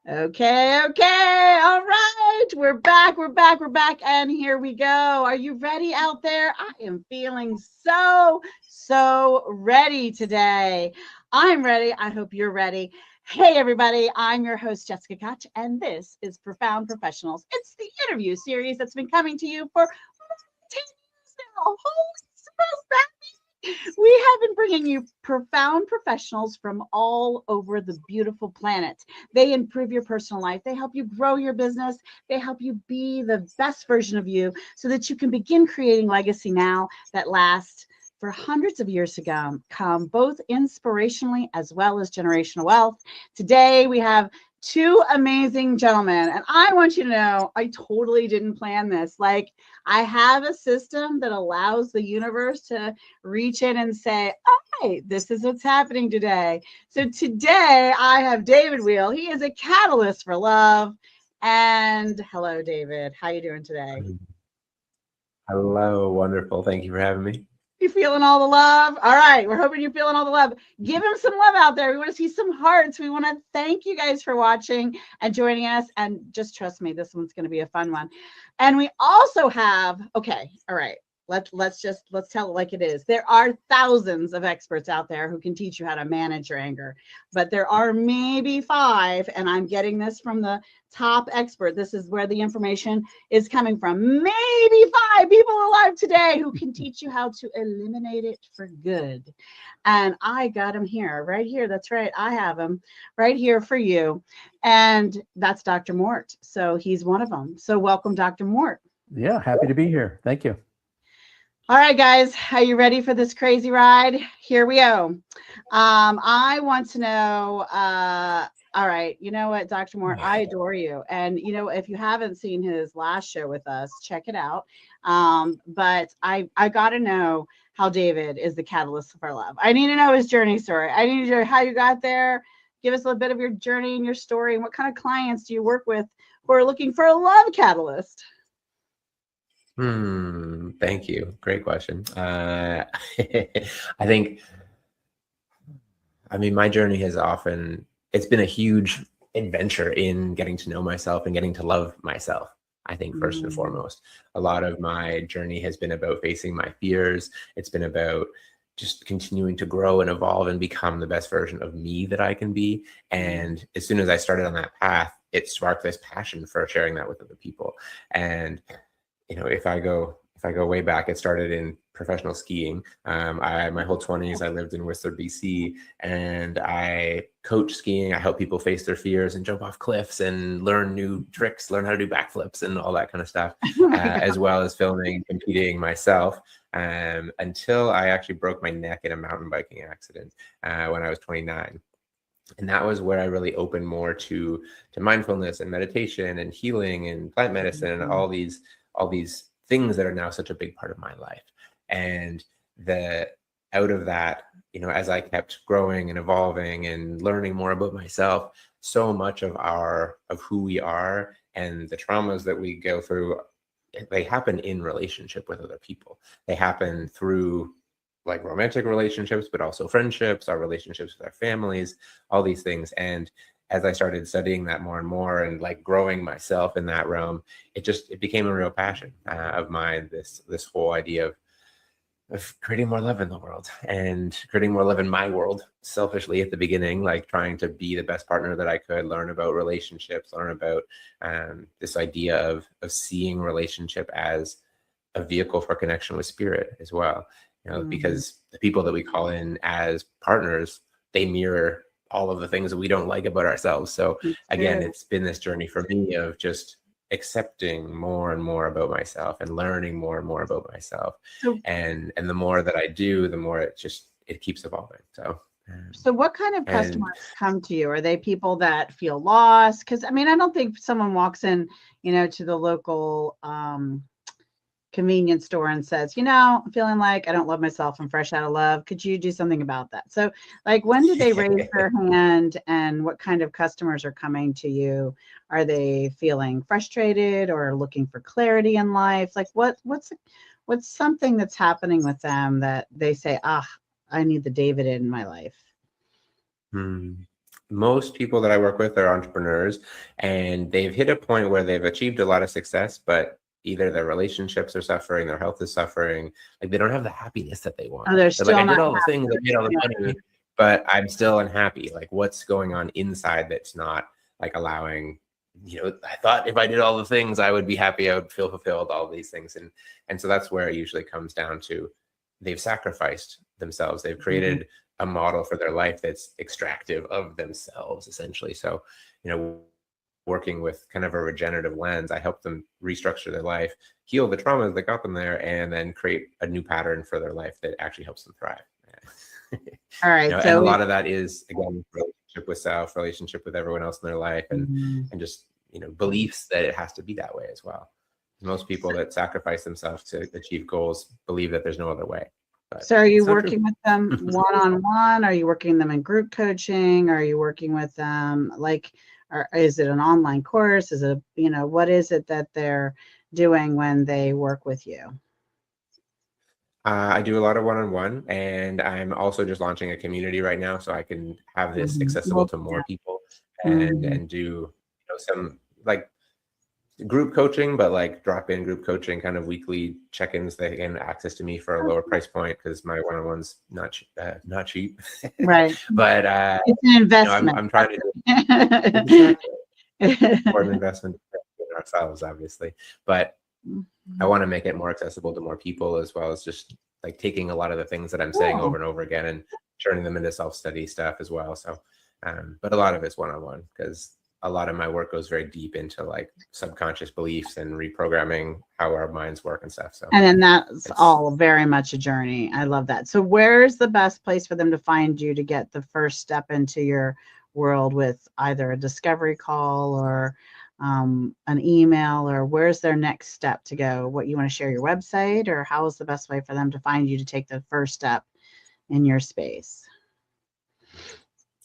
Okay. All right. We're back. And here we go. Are you ready out there? I am feeling so ready today. I'm ready. I hope you're ready. Hey, everybody. I'm your host, Jessica Koch, and this is Profound Professionals. It's the interview series that's been coming to you for 10 years now. Holy smokes, we have been bringing you profound professionals from all over the beautiful planet. They improve your personal life. They help you grow your business. They help you be the best version of you so that you can begin creating legacy now that lasts for hundreds of years to come, both inspirationally as well as generational wealth. Today, we have two amazing gentlemen, and I want you to know I totally didn't plan this. Like, I have a system that allows the universe to reach in and say, all right, this is what's happening today. So today I have David Weale. He is a catalyst for love. And hello, David. How you doing today? Hello, wonderful. Thank you for having me. You feeling all the love? All right. We're hoping you're feeling all the love. Give him some love out there. We want to see some hearts. We want to thank you guys for watching and joining us. And just trust me, this one's going to be a fun one. And we also have, okay, all right. Let's tell it like it is. There are thousands of experts out there who can teach you how to manage your anger, but there are maybe 5, and I'm getting this from the top expert. This is where the information is coming from. Maybe 5 people alive today who can teach you how to eliminate it for good. And I got him here, right here. That's right. I have him right here for you. And that's Dr. Mort. So he's one of them. So welcome, Dr. Mort. Yeah, happy to be here. Thank you. All right, guys, are you ready for this crazy ride? Here we go. I want to know, all right, you know what, Dr. Moore, I adore you. And, you know, if you haven't seen his last show with us, check it out. But I got to know how David is the catalyst of our love. I need to know his journey story. I need to know how you got there. Give us a little bit of your journey and your story. And what kind of clients do you work with who are looking for a love catalyst? Thank you. Great question. I think, my journey has it's been a huge adventure in getting to know myself and getting to love myself. I think first and foremost, a lot of my journey has been about facing my fears. It's been about just continuing to grow and evolve and become the best version of me that I can be. And as soon as I started on that path, it sparked this passion for sharing that with other people. And you know, if I go way back, it started in professional skiing. My whole 20s, I lived in Whistler, BC, and I coach skiing. I help people face their fears and jump off cliffs and learn new tricks, learn how to do backflips and all that kind of stuff, as well as filming, competing myself, until I actually broke my neck in a mountain biking accident when I was 29. And that was where I really opened more to mindfulness and meditation and healing and plant medicine and all these things that are now such a big part of my life. And out of that, you know, as I kept growing and evolving and learning more about myself, so much of who we are and the traumas that we go through, they happen in relationship with other people. They happen through like romantic relationships, but also friendships, our relationships with our families, all these things. And as I started studying that more and more and like growing myself in that realm, it became a real passion of mine, this whole idea of creating more love in the world and creating more love in my world, selfishly at the beginning, like trying to be the best partner that I could, learn about relationships, learn about this idea of seeing relationship as a vehicle for connection with spirit as well. You know, because the people that we call in as partners, they mirror all of the things that we don't like about ourselves. So again, it's been this journey for me of just accepting more and more about myself and learning more and more about myself. And the more that I do, the more it keeps evolving. So what kind of customers come to you? Are they people that feel lost? Because I don't think someone walks in, you know, to the local convenience store and says, you know, I'm feeling like I don't love myself. I'm fresh out of love. Could you do something about that? So like, when do they raise their hand, and what kind of customers are coming to you? Are they feeling frustrated or looking for clarity in life? Like what's something that's happening with them that they say, I need the David in my life? most people that I work with are entrepreneurs, and they've hit a point where they've achieved a lot of success, but either their relationships are suffering, their health is suffering, like they don't have the happiness that they want. Oh, they're They're still like, I not did all the happy. things, I made all the money, but I'm still unhappy. Like, what's going on inside that's not like allowing, I thought if I did all the things, I would be happy, I would feel fulfilled, all these things. And so that's where it usually comes down to, they've sacrificed themselves. They've created a model for their life that's extractive of themselves, essentially. So, working with kind of a regenerative lens, I help them restructure their life, heal the traumas that got them there, and then create a new pattern for their life that actually helps them thrive. All right. And a lot of that is, again, relationship with self, relationship with everyone else in their life, and just, beliefs that it has to be that way as well. Most people that sacrifice themselves to achieve goals believe that there's no other way. So are you working with them one-on-one? Are you working them in group coaching? Are you working with them or is it an online course? Is it, what is it that they're doing when they work with you? I do a lot of one-on-one, and I'm also just launching a community right now, so I can have this accessible to more people, and do some like group coaching, but like drop-in group coaching, kind of weekly check-ins. They get access to me for a lower price point because my one-on-ones not cheap, right? But it's an investment. I'm trying to do important investment in ourselves, obviously, but I want to make it more accessible to more people, as well as just like taking a lot of the things that I'm saying over and over again and turning them into self-study stuff as well. So, but a lot of it's one-on-one, because a lot of my work goes very deep into like subconscious beliefs and reprogramming how our minds work and stuff. So, and then that's all very much a journey. I love that. So where's the best place for them to find you to get the first step into your world with either a discovery call or an email, or where's their next step to go? What, you want to share your website, or how is the best way for them to find you to take the first step in your space?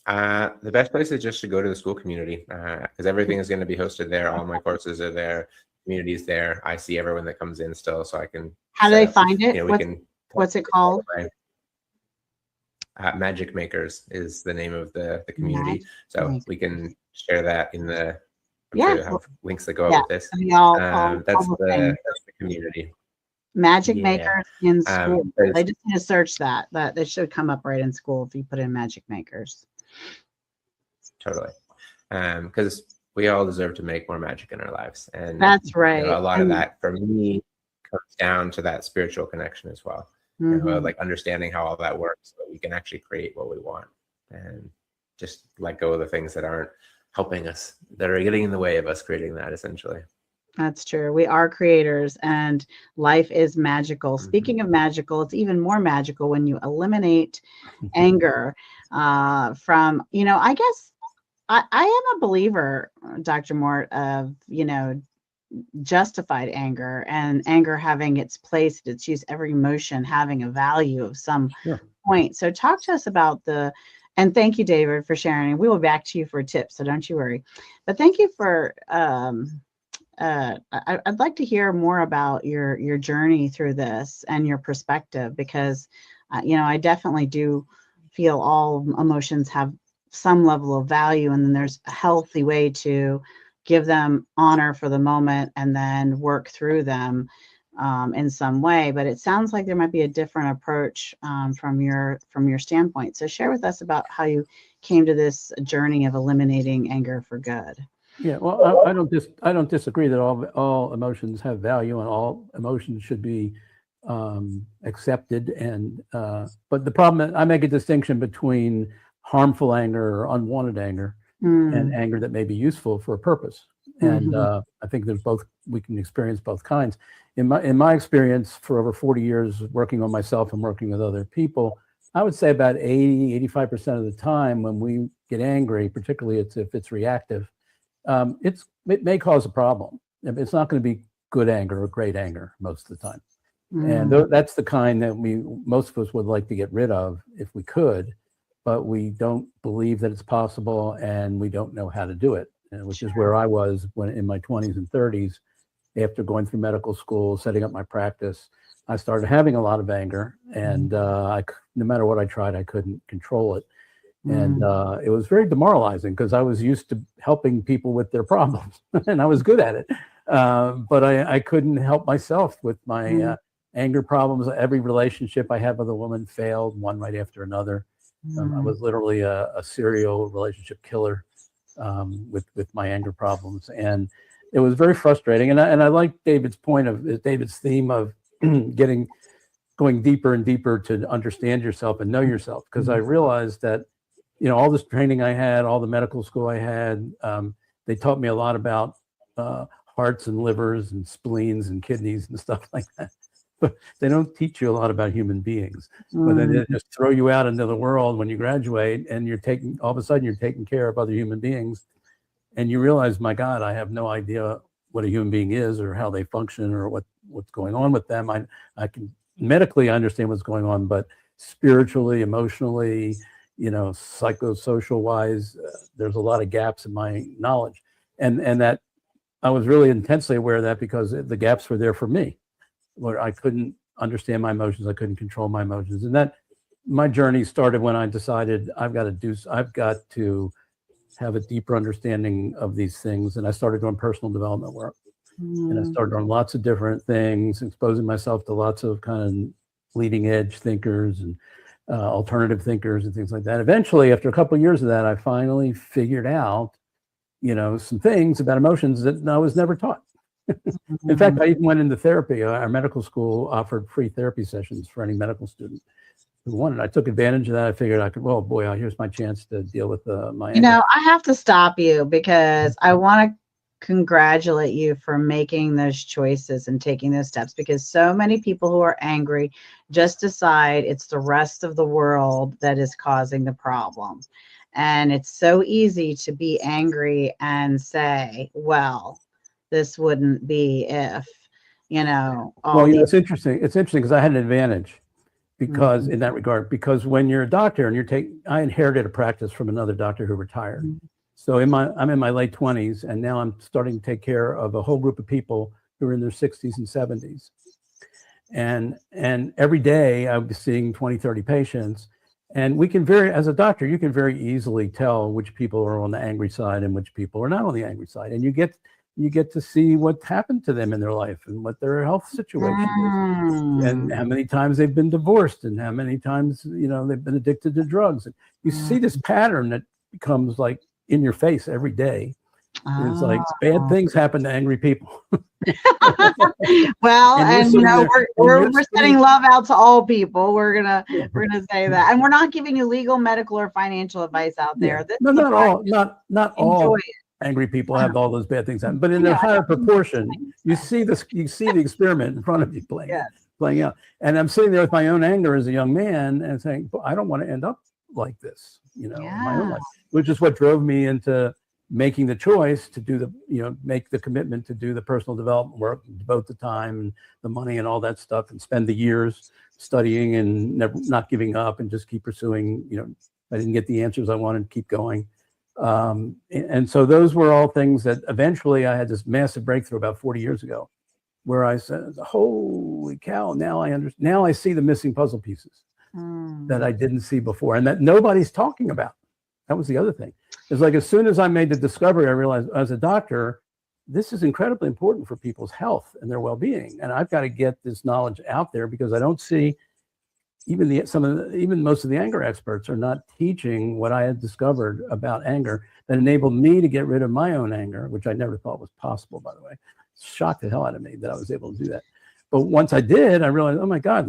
The best place is just to go to the school community, because everything is going to be hosted there. All my courses are there, community's there. I see everyone that comes in still, so I can. How do they find it? What's it called? Magic Makers is the name of the community. So we can share that in the. I'm sure you'll have links that go out with this. That's the community. Magic Makers in school. They just need to search that. They should come up right in school if you put in Magic Makers. Totally. Because we all deserve to make more magic in our lives. And that's right. A lot of that for me comes down to that spiritual connection as well. Like understanding how all that works, so that we can actually create what we want and just let go of the things that aren't helping us, that are getting in the way of us creating that, essentially. That's true. We are creators, and life is magical. Speaking of magical, it's even more magical when you eliminate anger from, I guess I am a believer, Dr. Mort, of, justified anger, and anger having its place, its use, every emotion having a value of some point. So talk to us about and thank you, David, for sharing. We will be back to you for tips, so don't you worry. But thank you for, I'd like to hear more about your journey through this and your perspective, because, I definitely do feel all emotions have some level of value, and then there's a healthy way to give them honor for the moment and then work through them in some way. But it sounds like there might be a different approach from your standpoint. So share with us about how you came to this journey of eliminating anger for good. Yeah, well, I don't disagree that all emotions have value and all emotions should be accepted. And but the problem, I make a distinction between harmful anger or unwanted anger and anger that may be useful for a purpose. And I think there's both. We can experience both kinds. In my experience, for over 40 years working on myself and working with other people, I would say about 85% of the time when we get angry, particularly if it's reactive, it may cause a problem. It's not going to be good anger or great anger most of the time. And that's the kind that most of us would like to get rid of if we could, but we don't believe that it's possible, and we don't know how to do it, which is where I was when in my 20s and 30s. After going through medical school, setting up my practice, I started having a lot of anger, and no matter what I tried, I couldn't control it. And it was very demoralizing because I was used to helping people with their problems and I was good at it. But I couldn't help myself with my anger problems. Every relationship I had with a woman failed, one right after another. I was literally a serial relationship killer with my anger problems. And it was very frustrating. And I like David's point of David's theme of going deeper and deeper to understand yourself and know yourself. Because I realized that, all this training I had, all the medical school I had, they taught me a lot about hearts and livers and spleens and kidneys and stuff like that. But they don't teach you a lot about human beings. But then they just throw you out into the world when you graduate, and all of a sudden you're taking care of other human beings, and you realize, my God, I have no idea what a human being is or how they function or what's going on with them. I can medically understand what's going on, but spiritually, emotionally, psychosocial wise, there's a lot of gaps in my knowledge, and that I was really intensely aware of that because the gaps were there for me, where I couldn't understand my emotions, I couldn't control my emotions, and that my journey started when I decided I've got to have a deeper understanding of these things, and I started doing personal development work, and I started on lots of different things, exposing myself to lots of kind of leading edge thinkers and alternative thinkers and things like that. Eventually, after a couple of years of that, I finally figured out, some things about emotions that I was never taught. In fact, I even went into therapy. Our medical school offered free therapy sessions for any medical student who wanted. I took advantage of that. I figured I could, well, boy, here's my chance to deal with my anger. I have to stop you because I want to congratulate you for making those choices and taking those steps, because so many people who are angry just decide it's the rest of the world that is causing the problem. And it's so easy to be angry and say, well, this wouldn't be if, it's interesting. It's interesting because I had an advantage because in that regard, because when you're a doctor and I inherited a practice from another doctor who retired. So I'm in my late 20s, and now I'm starting to take care of a whole group of people who are in their 60s and 70s. And every day I was seeing 20, 30 patients. And as a doctor, you can very easily tell which people are on the angry side and which people are not on the angry side. And you get to see what happened to them in their life and what their health situation is, and how many times they've been divorced and how many times, they've been addicted to drugs. And you see this pattern that becomes like in your face every day. It's like bad things happen to angry people. Well, and we're sending love out to all people. We're gonna say that, and we're not giving you legal, medical, or financial advice out there. No, not all angry people have all those bad things happen, but in a higher proportion, you see the experiment in front of you playing out. And I'm sitting there with my own anger as a young man and saying, I don't want to end up like this, in my own life, which is what drove me into making the choice to do make the commitment to do the personal development work, devote the time and the money and all that stuff, and spend the years studying and not giving up and just keep pursuing. I didn't get the answers I wanted, keep going. And so those were all things that eventually I had this massive breakthrough about 40 years ago, where I said, holy cow, now I see the missing puzzle pieces that I didn't see before and that nobody's talking about. That was the other thing. It's like, as soon as I made the discovery, I realized as a doctor, this is incredibly important for people's health and their well-being. And I've got to get this knowledge out there, because I don't see even most of the anger experts are not teaching what I had discovered about anger that enabled me to get rid of my own anger, which I never thought was possible, by the way. Shocked the hell out of me that I was able to do that. But once I did, I realized, oh my God,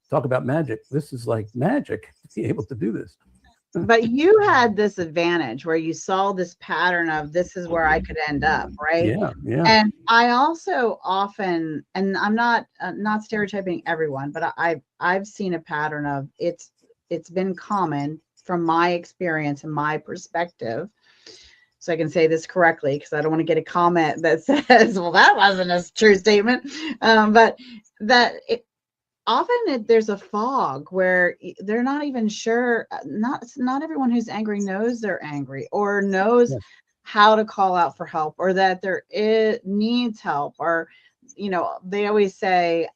talk about magic. This is like magic to be able to do this. But you had this advantage where you saw this pattern of, this is where I could end up, right? Yeah. And I also often, and I'm not stereotyping everyone, but I've seen a pattern of it's been common from my experience and my perspective. So I can say this correctly, because I don't want to get a comment that says, well, that wasn't a true statement. But that often there's a fog where they're not even sure. Not everyone who's angry knows they're angry or knows how to call out for help, or that needs help, or they always say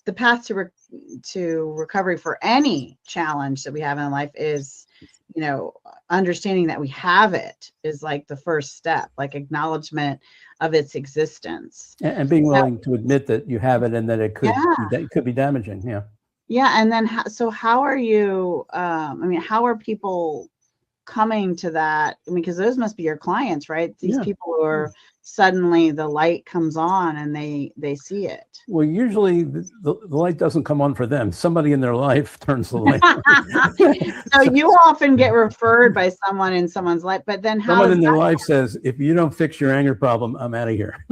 the path to recovery for any challenge that we have in life is, understanding that we have it is like the first step, like acknowledgement of its existence. And being willing to admit that you have it and that it could be damaging. Yeah. Yeah. And then, how are you, how are people coming to that? Because those must be your clients, right? These people who are suddenly the light comes on and they see it. Well, usually the light doesn't come on for them. Somebody in their life turns the light on. So you often get referred by someone in someone's life, but then someone in their life says, if you don't fix your anger problem, I'm out of here.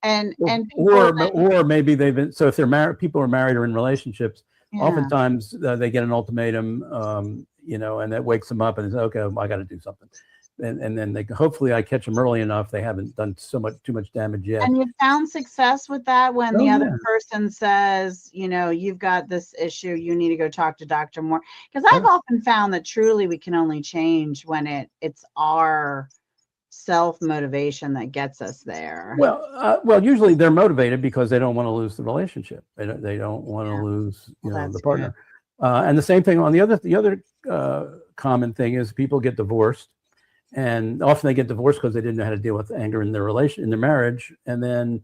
and or maybe they've been, so if they're married, people are married or in relationships, oftentimes they get an ultimatum, and that wakes them up and says, okay, I got to do something. And then hopefully I catch them early enough. They haven't done too much damage yet. And you found success with that when the other person says, you've got this issue, you need to go talk to Dr. Mort. Because I've often found that truly we can only change when it's our self-motivation that gets us there. Well, usually they're motivated because they don't want to lose the relationship. They don't want to lose, the partner. And the same thing on the other common thing is people get divorced. And often they get divorced because they didn't know how to deal with anger in their marriage. And then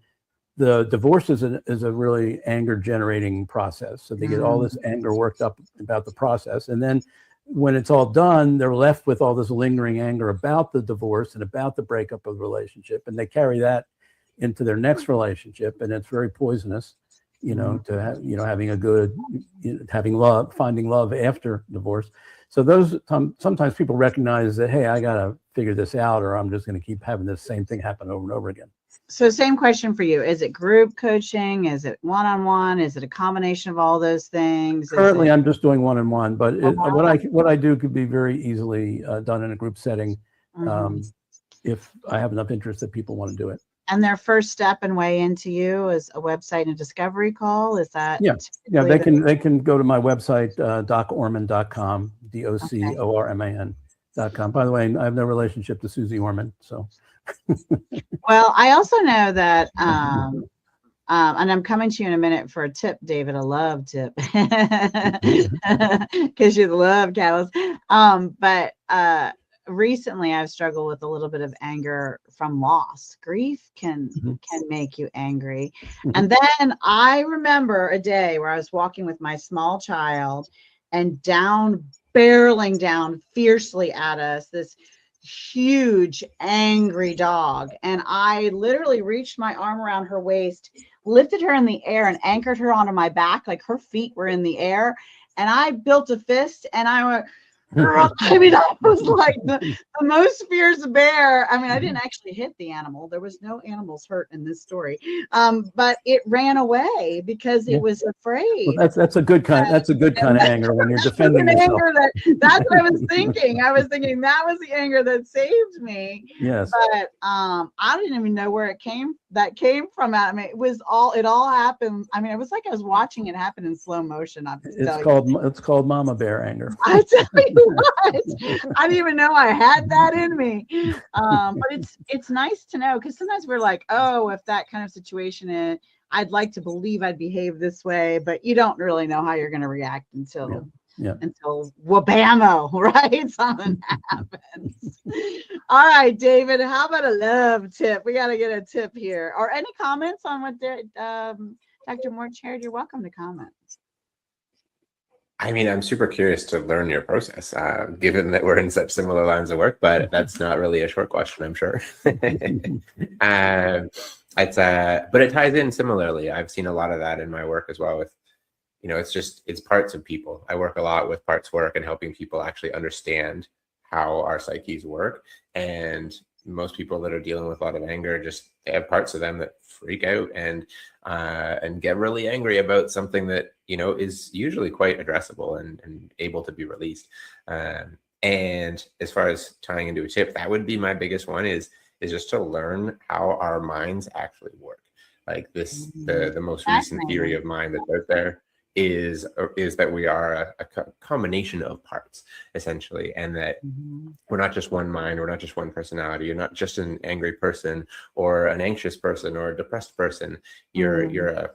the divorce is a really anger generating process. So they get all this anger worked up about the process. And then when it's all done, they're left with all this lingering anger about the divorce and about the breakup of the relationship. And they carry that into their next relationship. And it's very poisonous, to having love, finding love after divorce. So sometimes people recognize that, hey, I got to figure this out, or I'm just going to keep having this same thing happen over and over again. So same question for you. Is it group coaching? Is it one-on-one? Is it a combination of all those things? Currently, I'm just doing one-on-one, but what I do could be very easily done in a group setting if I have enough interest that people want to do it. And their first step and way into you is a website and a discovery call. Is that? Yeah. They can go to my website, docorman.com, DOCORMAN.com. By the way, I have no relationship to Susie Orman, so. Well, I also know that, and I'm coming to you in a minute for a tip, David, a love tip, because you're the love catalyst. But recently I've struggled with a little bit of anger from loss. Grief can make you angry. And then I remember a day where I was walking with my small child and barreling down fiercely at us, this huge angry dog. And I literally reached my arm around her waist, lifted her in the air and anchored her onto my back, like her feet were in the air. And I built a fist and I went, I mean, I was like the most fierce bear. I mean, I didn't actually hit the animal. There was no animals hurt in this story. But it ran away because it was afraid. Well, that's a good kind. That's a good kind of anger when you're defending yourself. That's what I was thinking. I was thinking that was the anger that saved me. Yes. But I didn't even know where it came from. I mean, it all happened. I mean, it was like I was watching it happen in slow motion. It's called mama bear anger. I tell you what, I didn't even know I had that in me. But it's nice to know, because sometimes we're like, oh, if that kind of situation I'd like to believe I'd behave this way, but you don't really know how you're going to react until wabamo, right? Something happens. All right, David, how about a love tip? We got to get a tip here. Or any comments on what Dr. Mort shared? You're welcome to comment. I mean, I'm super curious to learn your process, given that we're in such similar lines of work, but that's not really a short question, I'm sure. But it ties in similarly. I've seen a lot of that in my work as well with, it's parts of people. I work a lot with parts work and helping people actually understand how our psyches work. And most people that are dealing with a lot of anger, they have parts of them that freak out and get really angry about something that, is usually quite addressable and able to be released. And as far as tying into a tip, that would be my biggest one is just to learn how our minds actually work. Like the most recent theory of mind that's out there is that we are a combination of parts, essentially, and that we're not just one mind, we're not just one personality, you're not just an angry person or an anxious person or a depressed person. You're a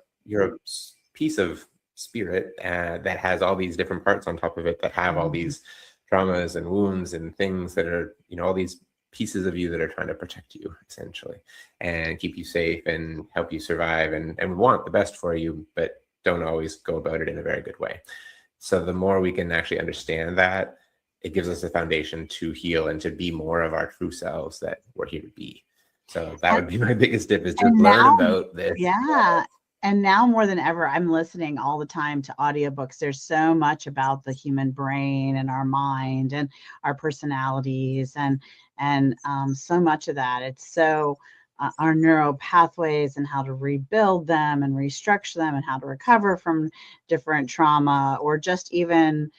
piece of spirit that has all these different parts on top of it that have all these traumas and wounds and things that are, all these pieces of you that are trying to protect you essentially and keep you safe and help you survive and want the best for you, but don't always go about it in a very good way. So the more we can actually understand that, it gives us a foundation to heal and to be more of our true selves that we're here to be. So that would be my biggest tip, is to learn about this. Yeah. And now more than ever, I'm listening all the time to audiobooks. There's so much about the human brain and our mind and our personalities and so much of that. It's so our neural pathways and how to rebuild them and restructure them and how to recover from different trauma, or just even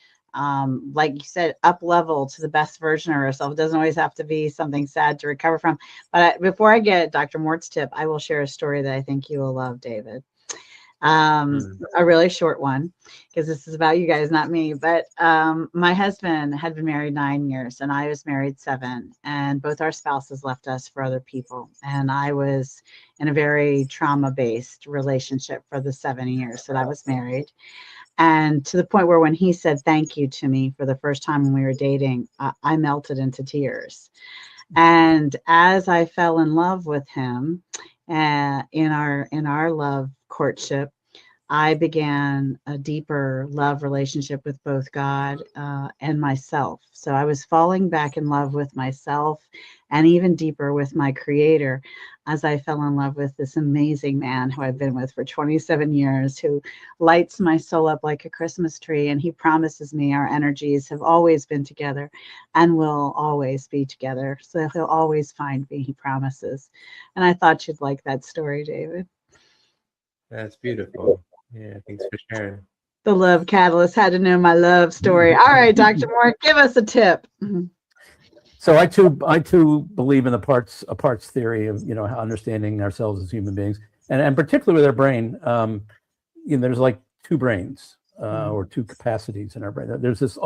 like you said, up level to the best version of ourselves. It doesn't always have to be something sad to recover from. But before I get Dr. Mort's tip, I will share a story that I think you will love, David. A really short one, because this is about you guys, not me. But my husband had been married 9 years and I was married 7, and both our spouses left us for other people. And I was in a very trauma-based relationship for the 7 years that I was married. And to the point where when he said thank you to me for the first time when we were dating, I melted into tears. And as I fell in love with him in our love courtship, I began a deeper love relationship with both God and myself. So I was falling back in love with myself and even deeper with my Creator as I fell in love with this amazing man who I've been with for 27 years, who lights my soul up like a Christmas tree. And he promises me our energies have always been together and will always be together. So he'll always find me, he promises. And I thought you'd like that story, David. That's beautiful. Yeah, thanks for sharing. The love catalyst had to know my love story. All right, Dr. Mort, give us a tip. So I too believe in a parts theory of how understanding ourselves as human beings, and particularly with our brain. There's like 2 brains or 2 capacities in our brain. There's this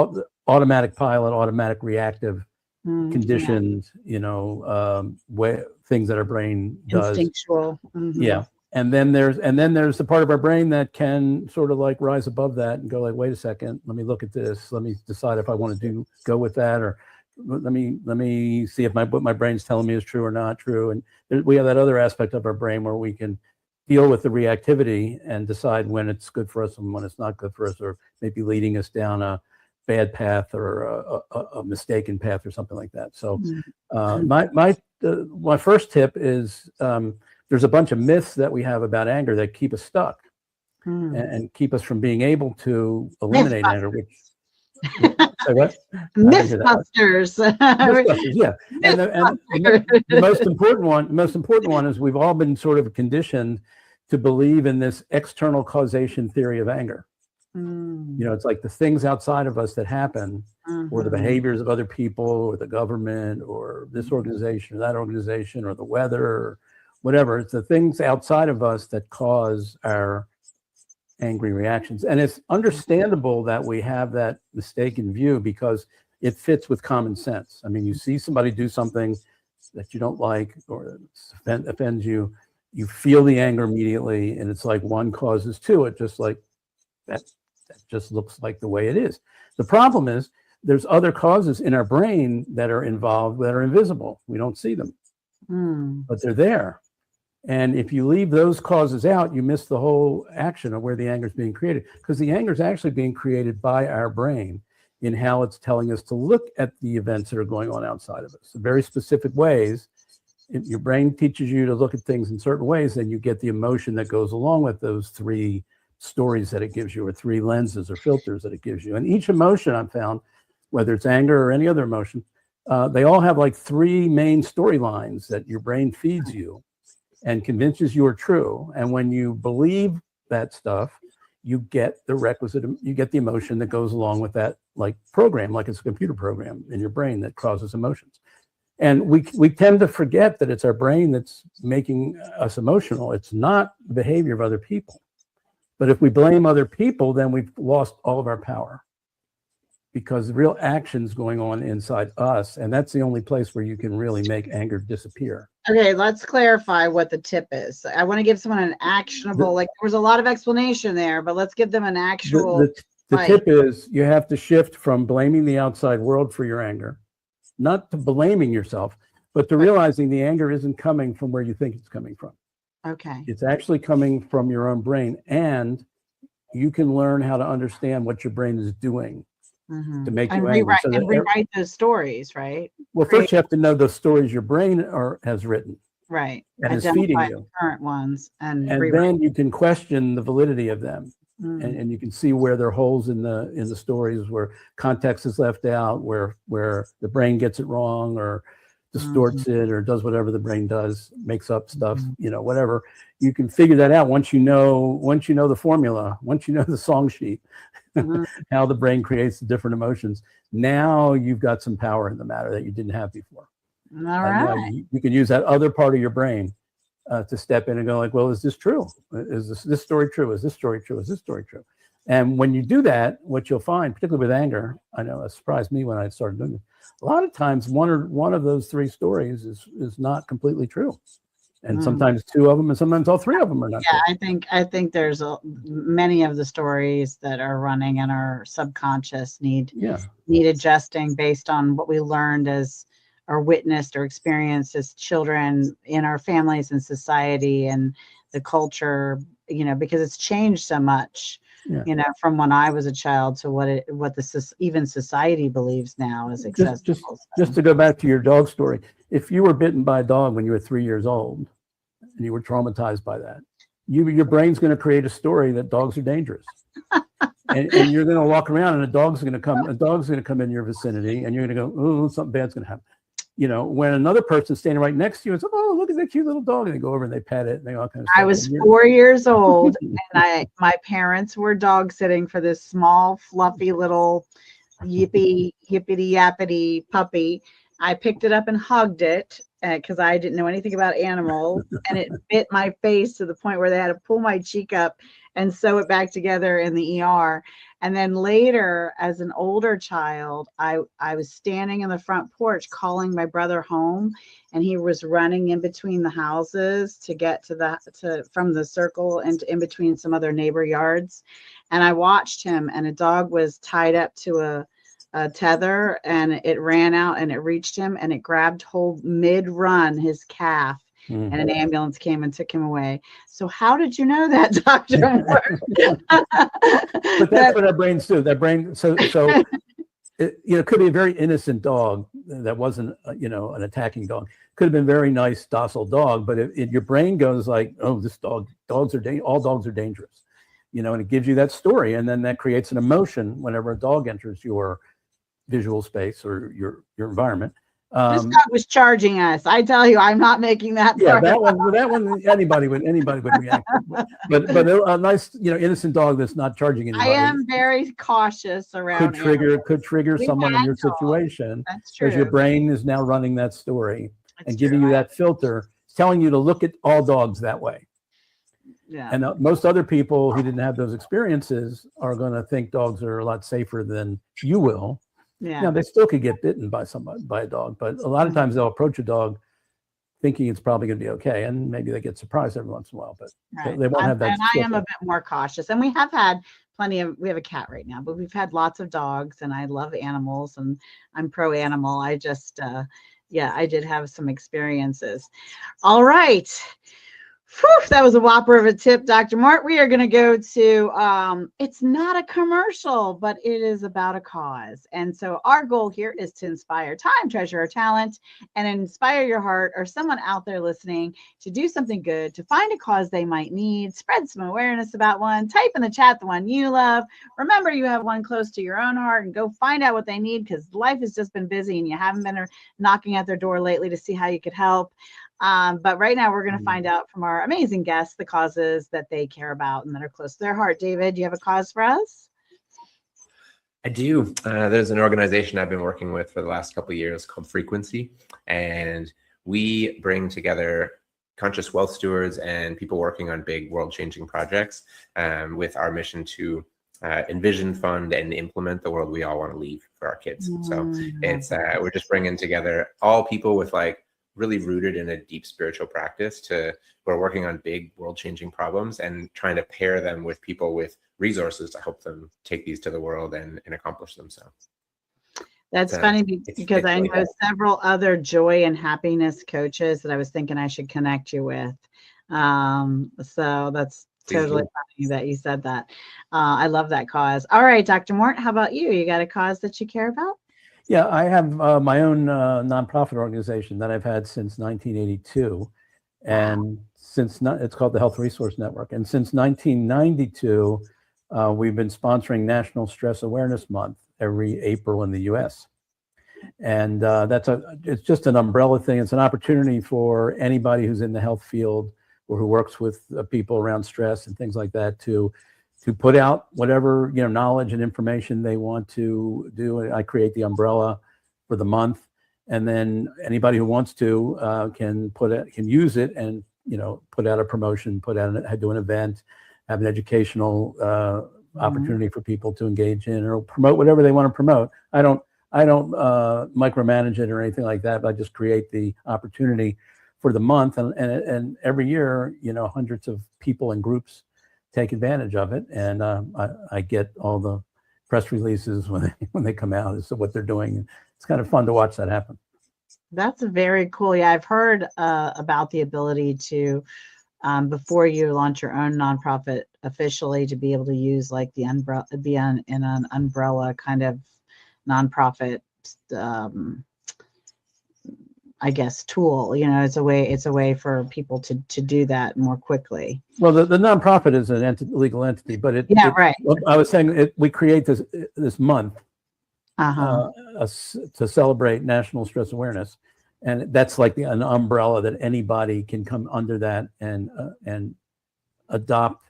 automatic pilot, automatic reactive, conditioned, way things that our brain does. Instinctual. Yeah. And then there's the part of our brain that can sort of like rise above that and go like, wait a second, let me look at this. Let me decide if I want to go with that, or let me see if what my brain's telling me is true or not true. And we have that other aspect of our brain where we can deal with the reactivity and decide when it's good for us and when it's not good for us, or maybe leading us down a bad path or a mistaken path or something like that. So my first tip is, there's a bunch of myths that we have about anger that keep us stuck and keep us from being able to eliminate anger. What? Mythbusters. Mythbusters, yeah. And the most important one is we've all been sort of conditioned to believe in this external causation theory of anger. It's like the things outside of us that happen, or the behaviors of other people, or the government, or this organization, or that organization, or the weather, or whatever. It's the things outside of us that cause our angry reactions. And it's understandable that we have that mistaken view because it fits with common sense. I mean, you see somebody do something that you don't like or offends you, you feel the anger immediately, and it's like one causes two. It just like that just looks like the way it is. The problem is there's other causes in our brain that are involved that are invisible. We don't see them, but they're there. And if you leave those causes out, you miss the whole action of where the anger is being created, because the anger is actually being created by our brain in how it's telling us to look at the events that are going on outside of us in very specific ways. Your brain teaches you to look at things in certain ways, and you get the emotion that goes along with those 3 stories that it gives you, or 3 lenses or filters that it gives you. And each emotion I've found, whether it's anger or any other emotion, they all have like 3 main storylines that your brain feeds you and convinces you are true. And when you believe that stuff, you get the emotion that goes along with that, like program, like it's a computer program in your brain that causes emotions. And we tend to forget that it's our brain that's making us emotional. It's not the behavior of other people. But if we blame other people, then we've lost all of our power. because the real action's going on inside us. And that's the only place where you can really make anger disappear. Okay, let's clarify what the tip is. I want to give someone an actionable, like there was a lot of explanation there, but let's give them an actual. The tip is you have to shift from blaming the outside world for your anger, not to blaming yourself, but to realizing the anger isn't coming from where you think it's coming from. Okay. It's actually coming from your own brain, and you can learn how to understand what your brain is doing to make you angry. And rewrite those stories, right? Well, first you have to know the stories your brain has written. Right. And is feeding you. Current ones. And then you can question the validity of them. And you can see where there are holes in the stories, where context is left out, where the brain gets it wrong or distorts it or does whatever the brain does, makes up stuff, whatever. You can figure that out once you know the formula, once you know the song sheet, how the brain creates the different emotions. Now you've got some power in the matter that you didn't have before. All right. You can use that other part of your brain to step in and go like, well, is this true? Is this story true? Is this story true? Is this story true? And when you do that, what you'll find, particularly with anger, I know it surprised me when I started doing it. A lot of times, one of those three stories is not completely true, and sometimes two of them, and sometimes all three of them are not. Yeah, true. I think there's many of the stories that are running in our subconscious need adjusting based on what we learned as or witnessed or experienced as children in our families and society and the culture. Because it's changed so much. From when I was a child to what even society believes now is acceptable. Just to go back to your dog story, if you were bitten by a dog when you were 3 years old and you were traumatized by that, your brain's going to create a story that dogs are dangerous, and you're going to walk around and a dog's going to come in your vicinity, and you're going to go, oh, something bad's going to happen. When another person's standing right next to you, it's like, oh, look at that cute little dog, and they go over and they pet it, and they all kind of stuff. I was 4 years old, and my parents were dog sitting for this small, fluffy little yippity yappity puppy. I picked it up and hugged it because I didn't know anything about animals, and it bit my face to the point where they had to pull my cheek up and sew it back together in the ER. And then later, as an older child, I was standing in the front porch calling my brother home, and he was running in between the houses to get from the circle and in between some other neighbor yards. And I watched him, and a dog was tied up to a tether, and it ran out and it reached him, and it grabbed hold mid-run his calf. And an ambulance came and took him away. So how did you know that, Dr. But that's what our brains do. That brain, so it could be a very innocent dog that wasn't, an attacking dog. Could have been a very nice, docile dog, but your brain goes like, oh, this all dogs are dangerous, and it gives you that story, and then that creates an emotion whenever a dog enters your visual space or your environment. This dog was charging us. I tell you, I'm not making that. Yeah, that one. Anybody would react. But a nice, innocent dog that's not charging anybody. I am very cautious around. Could trigger someone in your situation. That's true. Because your brain is now running that story and giving you that filter, telling you to look at all dogs that way. Yeah. And most other people who didn't have those experiences are going to think dogs are a lot safer than you will. Yeah. Now, they still could get bitten by a dog, but a lot of times they'll approach a dog thinking it's probably going to be okay, and maybe they get surprised every once in a while, but they won't have that. And I am a bit more cautious, and we have had we have a cat right now, but we've had lots of dogs, and I love animals, and I'm pro animal. I just, I did have some experiences. All right. Whew, that was a whopper of a tip, Dr. Mort. We are going to go to, it's not a commercial, but it is about a cause. And so our goal here is to inspire time, treasure, or talent, and inspire your heart or someone out there listening to do something good, to find a cause they might need, spread some awareness about one, type in the chat the one you love. Remember, you have one close to your own heart, and go find out what they need, because life has just been busy and you haven't been knocking at their door lately to see how you could help. But right now we're going to find out from our amazing guests the causes that they care about and that are close to their heart. David, do you have a cause for us? I do. There's an organization I've been working with for the last couple of years called Frequency, and we bring together conscious wealth stewards and people working on big world-changing projects with our mission to envision, fund, and implement the world we all want to leave for our kids. So it's we're just bringing together all people with like really rooted in a deep spiritual practice who are working on big world-changing problems and trying to pair them with people with resources to help them take these to the world and accomplish them. So that's funny because I know several other joy and happiness coaches that I was thinking I should connect you with. So that's totally funny that you said that. I love that cause. All right, Dr. Mort, how about you? You got a cause that you care about? Yeah, I have my own nonprofit organization that I've had since 1982, and it's called the Health Resource Network. And since 1992, we've been sponsoring National Stress Awareness Month every April in the U.S. And it's just an umbrella thing. It's an opportunity for anybody who's in the health field or who works with people around stress and things like that to put out whatever knowledge and information they want to do. I create the umbrella for the month, and then anybody who wants to can use it and put out a promotion, do an event, have an educational opportunity for people to engage in or promote whatever they want to promote. I don't micromanage it or anything like that, but I just create the opportunity for the month, and every year, hundreds of people and groups take advantage of it, and I get all the press releases when they come out as to what they're doing. It's kind of fun to watch that happen. That's very cool. Yeah, I've heard about the ability to, before you launch your own nonprofit officially, to be able to use like the umbrella, be in an umbrella kind of nonprofit. I guess tool, it's a way for people to do that more quickly. Well, the nonprofit is an legal entity, but right. I was saying we create this month to celebrate National Stress Awareness, and that's like an umbrella that anybody can come under that and adopt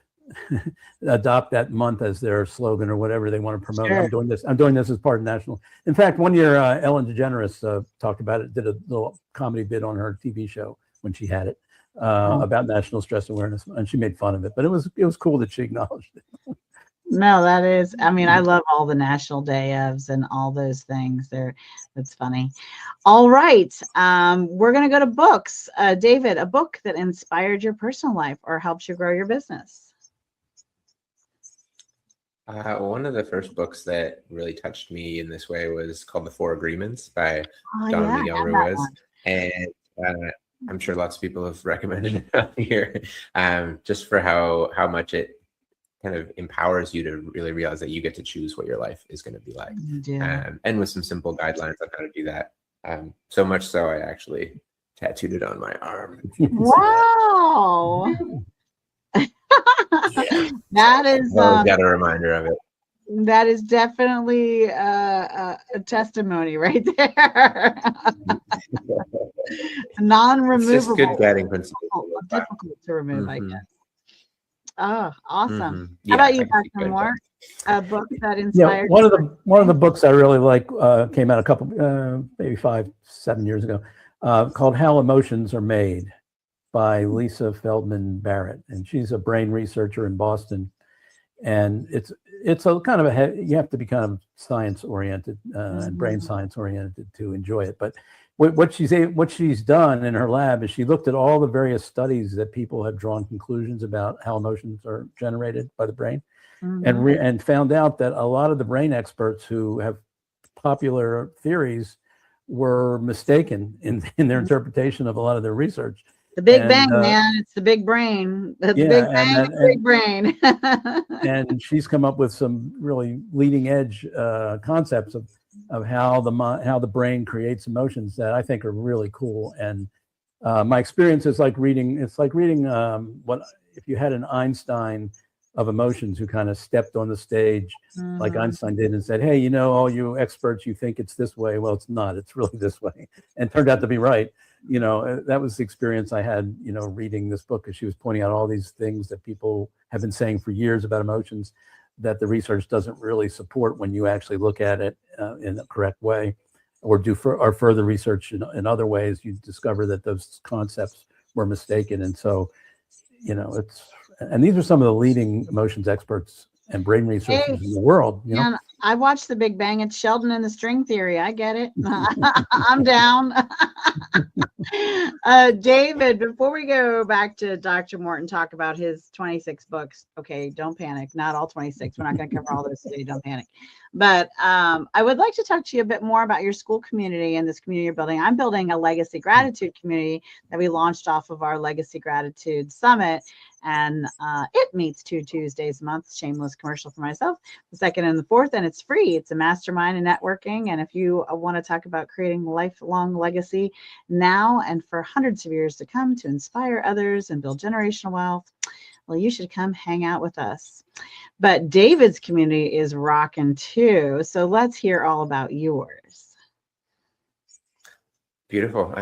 that month as their slogan or whatever they want to promote. Sure. I'm doing this as part of national. In fact, one year Ellen DeGeneres talked about it, did a little comedy bit on her TV show when she had it about National Stress Awareness, and she made fun of it. But it was cool that she acknowledged it. No, that is. I mean, I love all the National Day ofs and all those things. That's funny. All right, we're gonna go to books. David, a book that inspired your personal life or helps you grow your business. One of the first books that really touched me in this way was called The Four Agreements by Don Miguel Ruiz. And I'm sure lots of people have recommended it here, just for how much it kind of empowers you to really realize that you get to choose what your life is going to be like. And with some simple guidelines on how to do that. So much so I actually tattooed it on my arm. Wow. That is got a reminder of it. That is definitely a testimony right there. Non-removable. It's just good guiding principle. Difficult to remove, I guess. Oh, awesome. How about you, Dr. Moore? A book that inspired you? One of the books I really like came out a couple, maybe 5-7 years ago, called How Emotions Are Made, by Lisa Feldman Barrett, and she's a brain researcher in Boston. And it's a kind of you have to be kind of science oriented and brain science oriented to enjoy it. But what she's done in her lab is she looked at all the various studies that people have drawn conclusions about how emotions are generated by the brain, and found out that a lot of the brain experts who have popular theories were mistaken in their interpretation of a lot of their research. The Big Bang, man. It's the big brain. The Big Bang, big brain. And she's come up with some really leading edge concepts of how the brain creates emotions that I think are really cool. And my experience is like reading. It's like reading what if you had an Einstein of emotions who kind of stepped on the stage like Einstein did and said, "Hey, all you experts, you think it's this way. Well, it's not. It's really this way," and turned out to be right. That was the experience I had, reading this book, because she was pointing out all these things that people have been saying for years about emotions that the research doesn't really support when you actually look at it in the correct way, or do further research in other ways. You discover that those concepts were mistaken. And so, and these are some of the leading emotions experts and brain researchers Hey, in the world. You know, and I watched The Big Bang. It's Sheldon and the string theory. I get it. I'm down. David, before we go back to Dr. Morton, talk about his 26 books. Okay, don't panic. Not all 26. We're not going to cover all those today. Don't panic. But I would like to talk to you a bit more about your school community and this community you're building. I'm building a legacy gratitude community that we launched off of our Legacy Gratitude Summit. And it meets 2 Tuesdays a month. Shameless commercial for myself. The second and the fourth, and it's free. It's a mastermind and networking. And if you want to talk about creating lifelong legacy now and for hundreds of years to come to inspire others and build generational wealth, well, you should come hang out with us. But David's community is rocking too. So let's hear all about yours. Beautiful.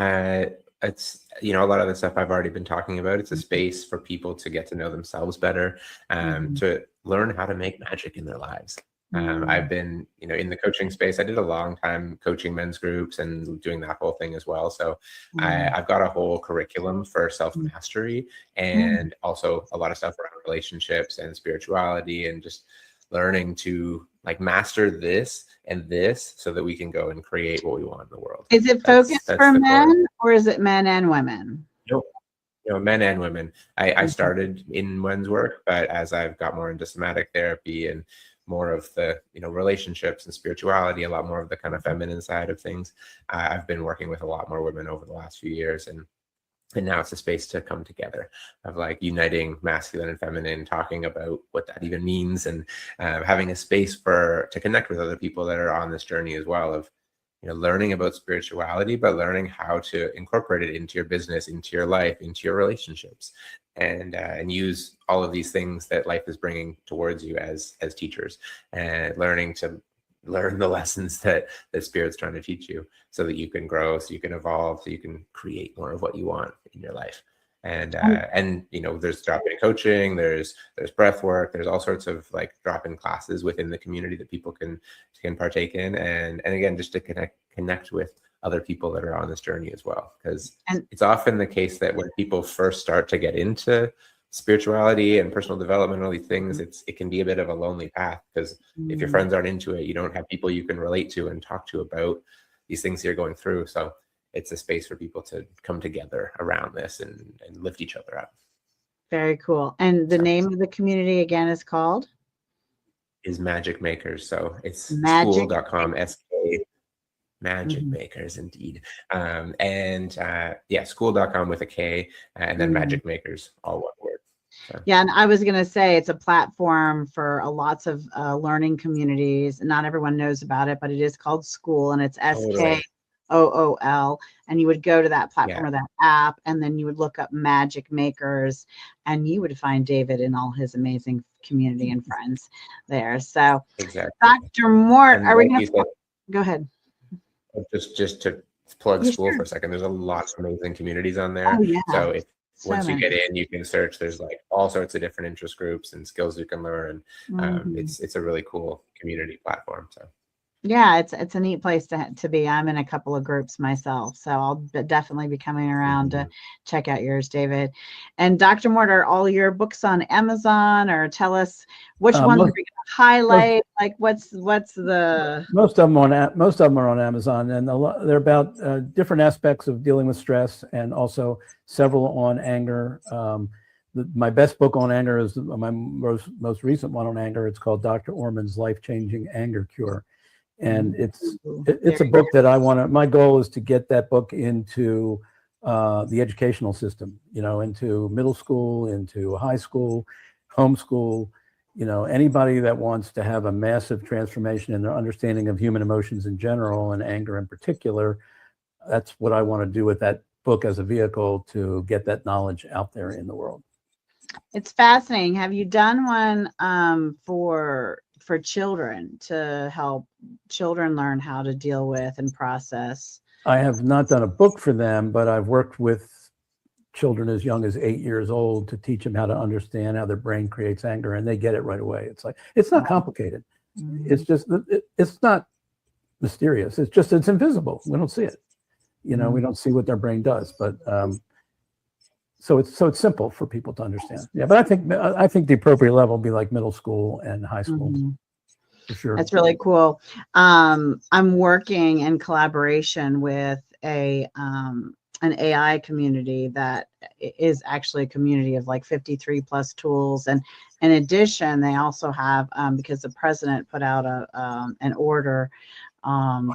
It's, you know, a lot of the stuff I've already been talking about. It's a space for people to get to know themselves better, to learn how to make magic in their lives. I've been, you know, in the coaching space. I did a long time coaching men's groups and doing that whole thing as well. So I've got a whole curriculum for self-mastery and also a lot of stuff around relationships and spirituality and just learning to like master this and this so that we can go and create what we want in the world. Is it focused for men or is it men and women? Nope. You know, men and women. I started in men's work, but as I've got more into somatic therapy and more of the, you know, relationships and spirituality, a lot more of the kind of feminine side of things, I've been working with a lot more women over the last few years. And now it's a space to come together of like uniting masculine and feminine, talking about what that even means, and having a space to connect with other people that are on this journey as well of, you know, learning about spirituality, but learning how to incorporate it into your business, into your life, into your relationships, and use all of these things that life is bringing towards you as teachers, and learning to learn the lessons that Spirit's trying to teach you so that you can grow, so you can evolve, so you can create more of what you want in your life. And you know, there's drop-in coaching, there's breath work, there's all sorts of like drop-in classes within the community that people can partake in, and again, just to connect with other people that are on this journey as well, because it's often the case that when people first start to get into spirituality and personal development and all these things, it can be a bit of a lonely path, because if your friends aren't into it, you don't have people you can relate to and talk to about these things you're going through. So it's a space for people to come together around this and lift each other up. Very cool. And the name of the community again is called? Is Magic Makers. So it's school.com, SK Magic Makers, indeed. School.com with a K, and then Magic Makers, all one word. So. Yeah, and I was going to say it's a platform for lots of learning communities. Not everyone knows about it, but it is called School, and it's SKOOL. And you would go to that platform or that app, and then you would look up Magic Makers, and you would find David and all his amazing community and friends there. So, exactly. Dr. Mort, are we going to go ahead? Just to plug School for a second, there's a lot of amazing communities on there. Oh, yeah. So once you get in, you can search. There's like all sorts of different interest groups and skills you can learn. It's a really cool community platform. So yeah, it's a neat place to be. I'm in a couple of groups myself, so I'll definitely be coming around to check out yours, David. And Dr. Mort, are all your books on Amazon, or tell us which ones are we going to highlight? Like what's the most of them are on Amazon, and they're about different aspects of dealing with stress, and also several on anger. My best book on anger is my most recent one on anger. It's called Dr. Orman's Life-Changing Anger Cure. And it's a book that my goal is to get that book into the educational system, you know, into middle school, into high school, homeschool, you know, anybody that wants to have a massive transformation in their understanding of human emotions in general and anger in particular. That's what I want to do with that book as a vehicle to get that knowledge out there in the world. It's fascinating. Have you done one for children to help children learn how to deal with and process? I have not done a book for them, but I've worked with children as young as 8 years old to teach them how to understand how their brain creates anger, and they get it right away. It's not complicated. It's just, it's not mysterious. It's invisible. We don't see it. You know, we don't see what their brain does, but so it's simple for people to understand. Yeah, but I think the appropriate level would be like middle school and high school. Mm-hmm. For sure. That's really cool. I'm working in collaboration with an AI community that is actually a community of like 53 plus tools. And in addition, they also have, because the president put out an order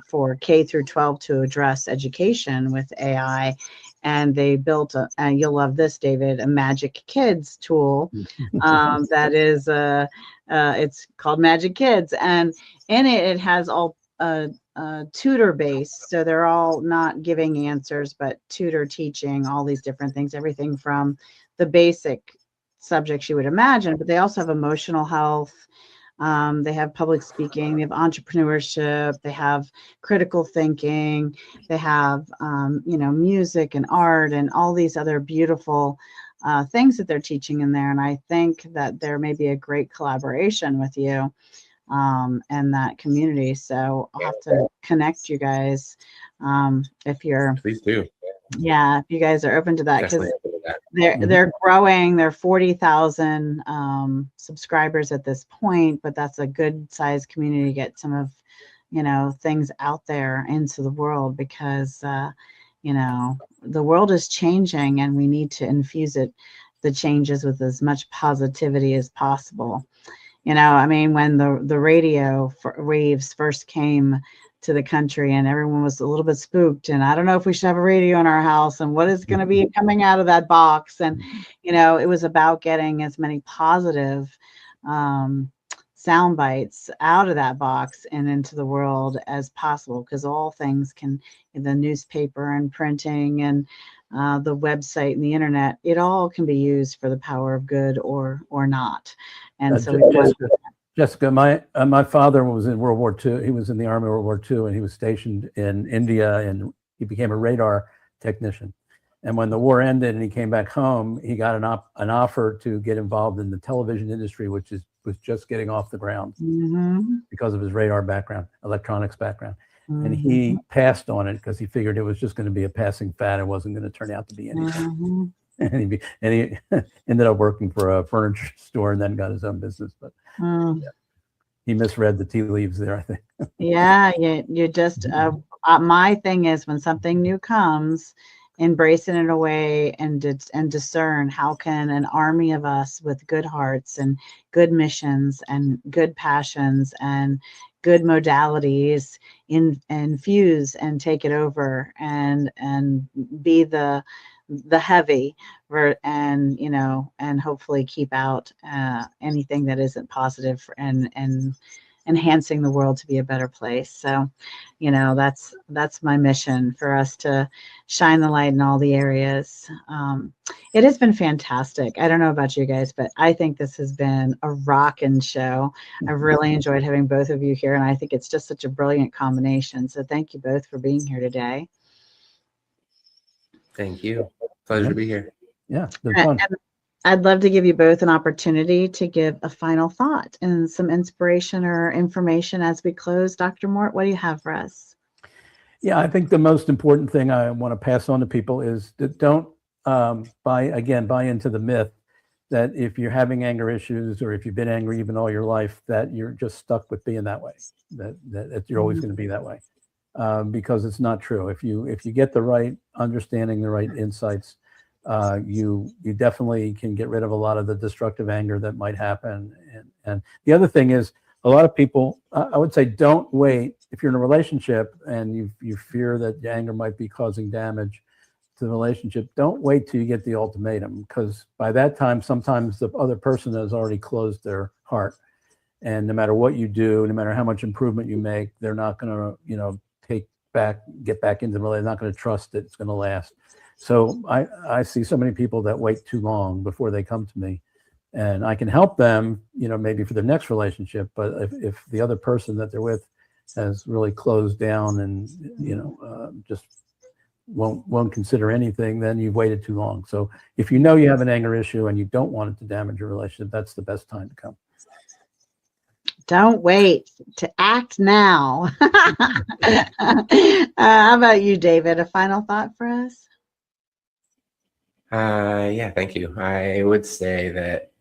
for K through 12 to address education with AI. And they built and you'll love this, David, a Magic Kids tool that is, it's called Magic Kids. And in it, it has all tutor based. So they're all not giving answers, but tutor teaching all these different things, everything from the basic subjects you would imagine, but they also have emotional health. They have public speaking, they have entrepreneurship, they have critical thinking, they have, music and art and all these other beautiful things that they're teaching in there. And I think that there may be a great collaboration with you and that community. So I'll have to connect you guys if you're. Please do. Yeah, if you guys are open to that, because they're growing. They're 40,000 subscribers at this point, but that's a good sized community to get some of, things out there into the world, because the world is changing and we need to infuse the changes with as much positivity as possible. When the radio waves first came to the country and everyone was a little bit spooked, and I don't know if we should have a radio in our house and what is going to be coming out of that box. And, it was about getting as many positive sound bites out of that box and into the world as possible, because all things the newspaper and printing and the website and the internet, it all can be used for the power of good or not. And so Jessica, my father was in World War II. He was in the Army World War II, and he was stationed in India, and he became a radar technician. And when the war ended and he came back home, he got an offer to get involved in the television industry, which was just getting off the ground because of his radar background, electronics background. And he passed on it because he figured it was just going to be a passing fad. It wasn't going to turn out to be anything. And he ended up working for a furniture store and then got his own business. But he misread the tea leaves there, I think. You just my thing is, when something new comes, embrace it in a way and discern how can an army of us with good hearts and good missions and good passions and good modalities infuse and take it over and be the heavy and hopefully keep out anything that isn't positive and enhancing the world to be a better place. So, that's my mission, for us to shine the light in all the areas. It has been fantastic. I don't know about you guys, but I think this has been a rockin' show. I've really enjoyed having both of you here, and I think it's just such a brilliant combination. So thank you both for being here today. Thank you. Pleasure to be here. Yeah, it's been fun. I'd love to give you both an opportunity to give a final thought and some inspiration or information as we close. Dr. Mort, what do you have for us? Yeah, I think the most important thing I want to pass on to people is that don't buy into the myth that if you're having anger issues, or if you've been angry even all your life, that you're just stuck with being that way, that you're always going to be that way, because it's not true. If you get the right understanding, the right insights, you definitely can get rid of a lot of the destructive anger that might happen. And the other thing is, a lot of people, I would say, don't wait. If you're in a relationship and you fear that the anger might be causing damage to the relationship, don't wait till you get the ultimatum, because by that time, sometimes the other person has already closed their heart. And no matter what you do, no matter how much improvement you make, they're not going to, get back into the relationship. They're not going to trust that it's going to last. So I see so many people that wait too long before they come to me, and I can help them, maybe for their next relationship. But if the other person that they're with has really closed down and, just won't consider anything, then you've waited too long. So if you know you have an anger issue and you don't want it to damage your relationship, that's the best time to come. Don't wait, to act now. How about you, David? A final thought for us? Yeah, thank you. I would say that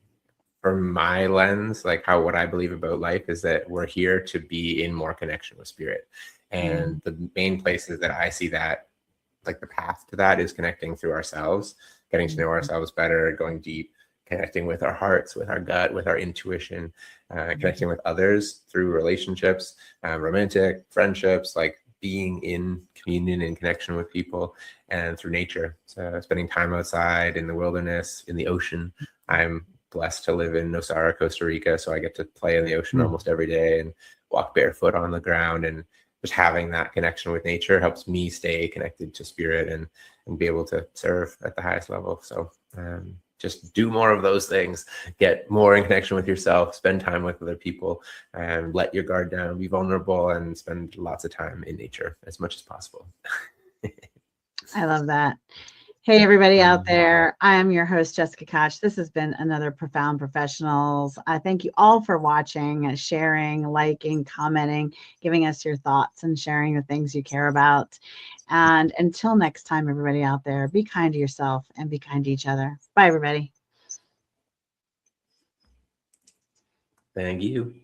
from my lens, like what I believe about life is that we're here to be in more connection with spirit. And the main places that I see that, like the path to that, is connecting through ourselves, getting to know ourselves better, going deep, connecting with our hearts, with our gut, with our intuition, connecting with others through relationships, romantic friendships, like being in communion and connection with people, and through nature. So spending time outside in the wilderness, in the ocean. I'm blessed to live in Nosara, Costa Rica, so I get to play in the ocean almost every day and walk barefoot on the ground. And just having that connection with nature helps me stay connected to spirit and be able to serve at the highest level. So just do more of those things, get more in connection with yourself, spend time with other people, and let your guard down, be vulnerable, and spend lots of time in nature as much as possible. I love that. Hey, everybody out there. I am your host, Jessica Koch. This has been another Profound Professionals. I thank you all for watching, sharing, liking, commenting, giving us your thoughts, and sharing the things you care about. And until next time, everybody out there, be kind to yourself and be kind to each other. Bye, everybody. Thank you.